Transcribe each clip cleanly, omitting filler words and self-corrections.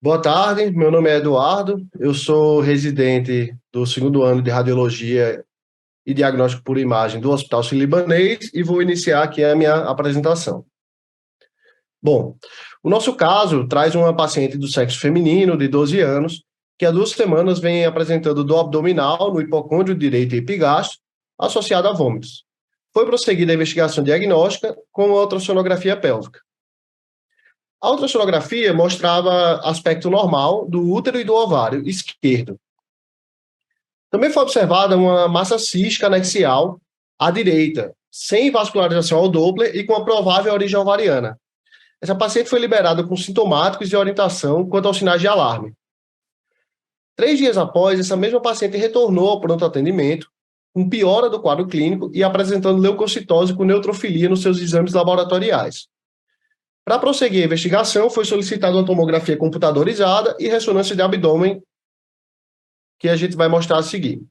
Boa tarde, meu nome é Eduardo, eu sou residente do segundo ano de Radiologia e Diagnóstico por Imagem do Hospital Sírio-Libanês e vou iniciar aqui a minha apresentação. Bom, o nosso caso traz uma paciente do sexo feminino de 12 anos que há 2 semanas vem apresentando dor abdominal no hipocôndrio direito e epigastro associada a vômitos. Foi prosseguida a investigação diagnóstica com a ultrassonografia pélvica. A ultrassonografia mostrava aspecto normal do útero e do ovário esquerdo. Também foi observada uma massa cística anexial à direita, sem vascularização ao Doppler e com a provável origem ovariana. Essa paciente foi liberada com sintomáticos e orientação quanto aos sinais de alarme. 3 dias após, essa mesma paciente retornou ao pronto atendimento, com piora do quadro clínico e apresentando leucocitose com neutrofilia nos seus exames laboratoriais. Para prosseguir a investigação, foi solicitada uma tomografia computadorizada e ressonância de abdômen, que a gente vai mostrar a seguir.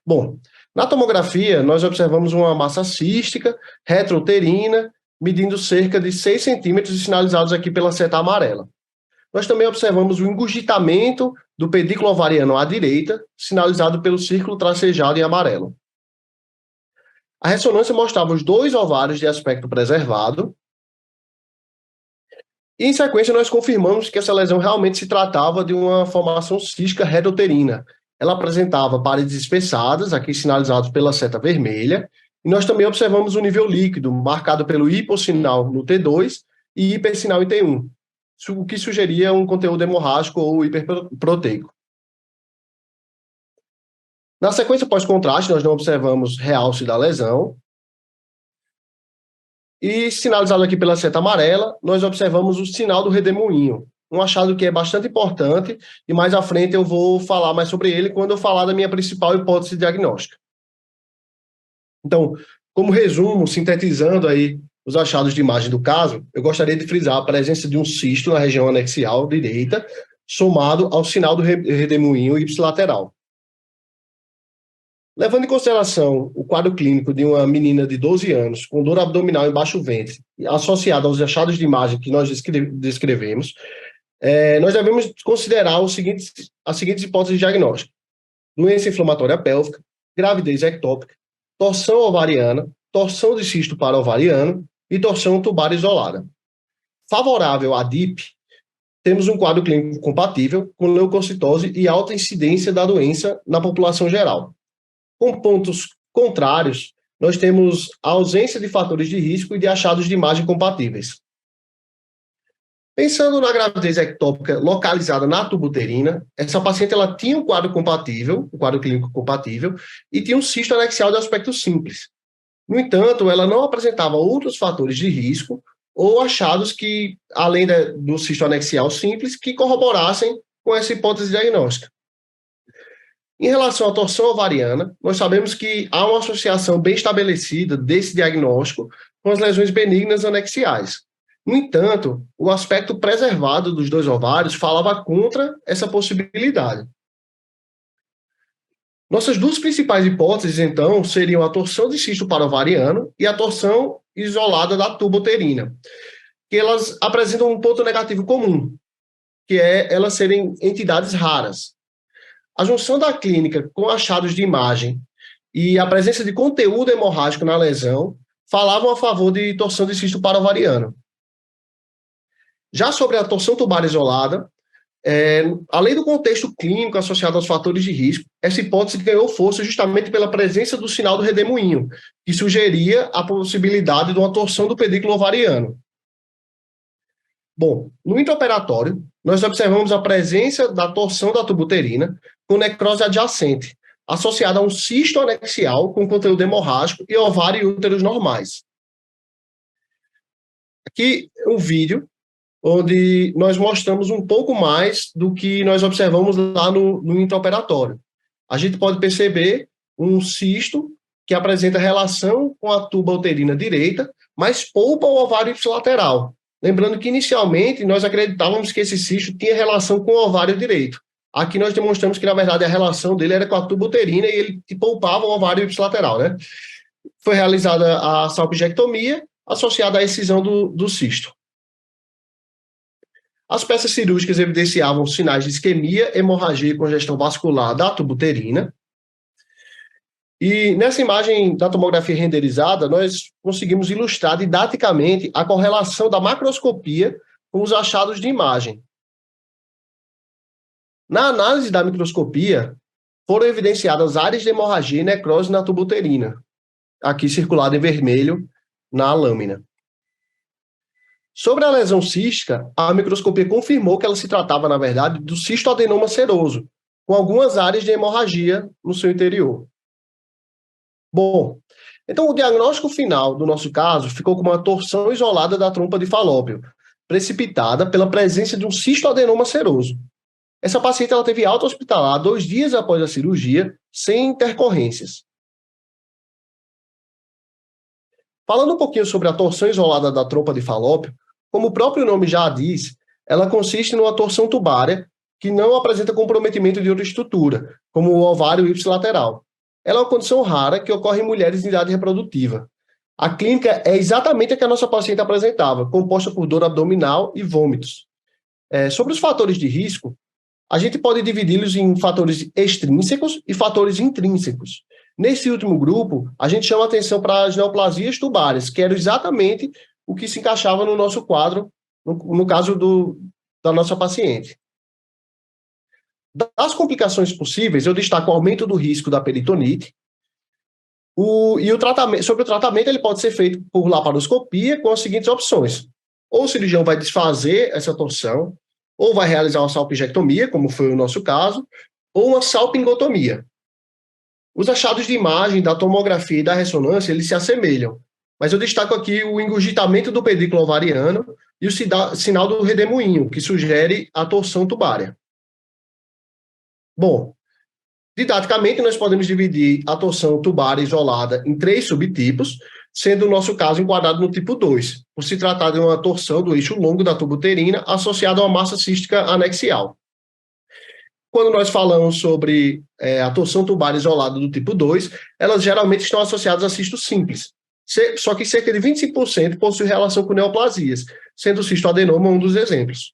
Bom, na tomografia, nós observamos uma massa cística retrouterina, medindo cerca de 6 centímetros e sinalizados aqui pela seta amarela. Nós também observamos o engurgitamento do pedículo ovariano à direita, sinalizado pelo círculo tracejado em amarelo. A ressonância mostrava os 2 ovários de aspecto preservado. E, em sequência, nós confirmamos que essa lesão realmente se tratava de uma formação cística retrouterina. Ela apresentava paredes espessadas, aqui sinalizadas pela seta vermelha, e nós também observamos o nível líquido, marcado pelo hipossinal no T2 e hipersinal em T1, o que sugeria um conteúdo hemorrágico ou hiperproteico. Na sequência pós-contraste, nós não observamos realce da lesão. E, sinalizado aqui pela seta amarela, nós observamos o sinal do redemoinho, um achado que é bastante importante, e mais à frente eu vou falar mais sobre ele quando eu falar da minha principal hipótese diagnóstica. Então, como resumo, sintetizando aí os achados de imagem do caso, eu gostaria de frisar a presença de um cisto na região anexial direita, somado ao sinal do redemoinho ipsilateral. Levando em consideração o quadro clínico de uma menina de 12 anos com dor abdominal em baixo ventre, associada aos achados de imagem que nós descrevemos, nós devemos considerar as seguintes hipóteses diagnósticas: doença inflamatória pélvica, gravidez ectópica, torção ovariana, torção de cisto paraovariano e torção tubar isolada. Favorável à DIP, temos um quadro clínico compatível com leucocitose e alta incidência da doença na população geral. Com pontos contrários, nós temos a ausência de fatores de risco e de achados de imagem compatíveis. Pensando na gravidez ectópica localizada na tubuterina, essa paciente ela tinha um quadro compatível, um quadro clínico compatível, e tinha um cisto anexial de aspecto simples. No entanto, ela não apresentava outros fatores de risco ou achados que, além do cisto anexial simples, que corroborassem com essa hipótese diagnóstica. Em relação à torção ovariana, nós sabemos que há uma associação bem estabelecida desse diagnóstico com as lesões benignas anexiais. No entanto, o aspecto preservado dos 2 ovários falava contra essa possibilidade. Nossas 2 principais hipóteses, então, seriam a torção de cisto paraovariano e a torção isolada da tubuterina, que elas apresentam um ponto negativo comum, que é elas serem entidades raras. A junção da clínica com achados de imagem e a presença de conteúdo hemorrágico na lesão falavam a favor de torção de cisto paraovariano. Já sobre a torção tubar isolada, além do contexto clínico associado aos fatores de risco, essa hipótese ganhou força justamente pela presença do sinal do redemoinho, que sugeria a possibilidade de uma torção do pedículo ovariano. Bom, no intraoperatório, nós observamos a presença da torção da tubuterina com necrose adjacente, associada a um cisto anexial com conteúdo hemorrágico e ovário e úteros normais. Aqui é um vídeo onde nós mostramos um pouco mais do que nós observamos lá no intraoperatório. A gente pode perceber um cisto que apresenta relação com a tuba uterina direita, mas poupa o ovário ipsilateral. Lembrando que, inicialmente, nós acreditávamos que esse cisto tinha relação com o ovário direito. Aqui nós demonstramos que, na verdade, a relação dele era com a tuba uterina e ele poupava o ovário ipsilateral, né? Foi realizada a salpingectomia associada à excisão do cisto. As peças cirúrgicas evidenciavam sinais de isquemia, hemorragia e congestão vascular da tuba uterina. E nessa imagem da tomografia renderizada, nós conseguimos ilustrar didaticamente a correlação da macroscopia com os achados de imagem. Na análise da microscopia, foram evidenciadas áreas de hemorragia e necrose na tuba uterina, aqui circulado em vermelho na lâmina. Sobre a lesão cística, a microscopia confirmou que ela se tratava, na verdade, do cistoadenoma seroso, com algumas áreas de hemorragia no seu interior. Bom, então o diagnóstico final do nosso caso ficou com uma torção isolada da trompa de Falópio, precipitada pela presença de um cistoadenoma seroso. Essa paciente ela teve alta hospitalar 2 dias após a cirurgia, sem intercorrências. Falando um pouquinho sobre a torção isolada da trompa de Falópio, como o próprio nome já diz, ela consiste numa torção tubária que não apresenta comprometimento de outra estrutura, como o ovário ipsilateral. Ela é uma condição rara que ocorre em mulheres em idade reprodutiva. A clínica é exatamente a que a nossa paciente apresentava, composta por dor abdominal e vômitos. Sobre os fatores de risco, a gente pode dividi-los em fatores extrínsecos e fatores intrínsecos. Nesse último grupo, a gente chama atenção para as neoplasias tubárias, que era exatamente o que se encaixava no nosso quadro, no caso da nossa paciente. Das complicações possíveis, eu destaco o aumento do risco da peritonite. Sobre o tratamento, ele pode ser feito por laparoscopia com as seguintes opções. Ou o cirurgião vai desfazer essa torção, ou vai realizar uma salpingectomia, como foi o nosso caso, ou uma salpingotomia. Os achados de imagem da tomografia e da ressonância, eles se assemelham, mas eu destaco aqui o engurgitamento do pedículo ovariano e o sinal do redemoinho, que sugere a torção tubária. Bom, didaticamente, nós podemos dividir a torção tubária isolada em 3 subtipos, sendo o nosso caso enquadrado no tipo 2, por se tratar de uma torção do eixo longo da tuba uterina associada a uma massa cística anexial. Quando nós falamos sobre a torção tubária isolada do tipo 2, elas geralmente estão associadas a cisto simples, só que cerca de 25% possui relação com neoplasias, sendo o cistoadenoma um dos exemplos.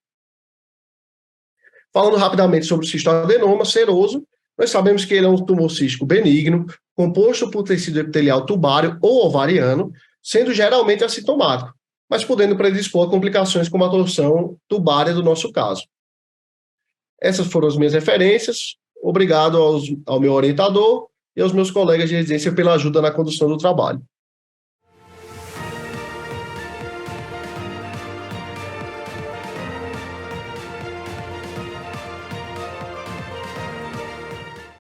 Falando rapidamente sobre o cistoadenoma seroso, nós sabemos que ele é um tumor cístico benigno, composto por tecido epitelial tubário ou ovariano, sendo geralmente assintomático, mas podendo predispor a complicações como a torção tubária do nosso caso. Essas foram as minhas referências. Obrigado ao meu orientador e aos meus colegas de residência pela ajuda na condução do trabalho.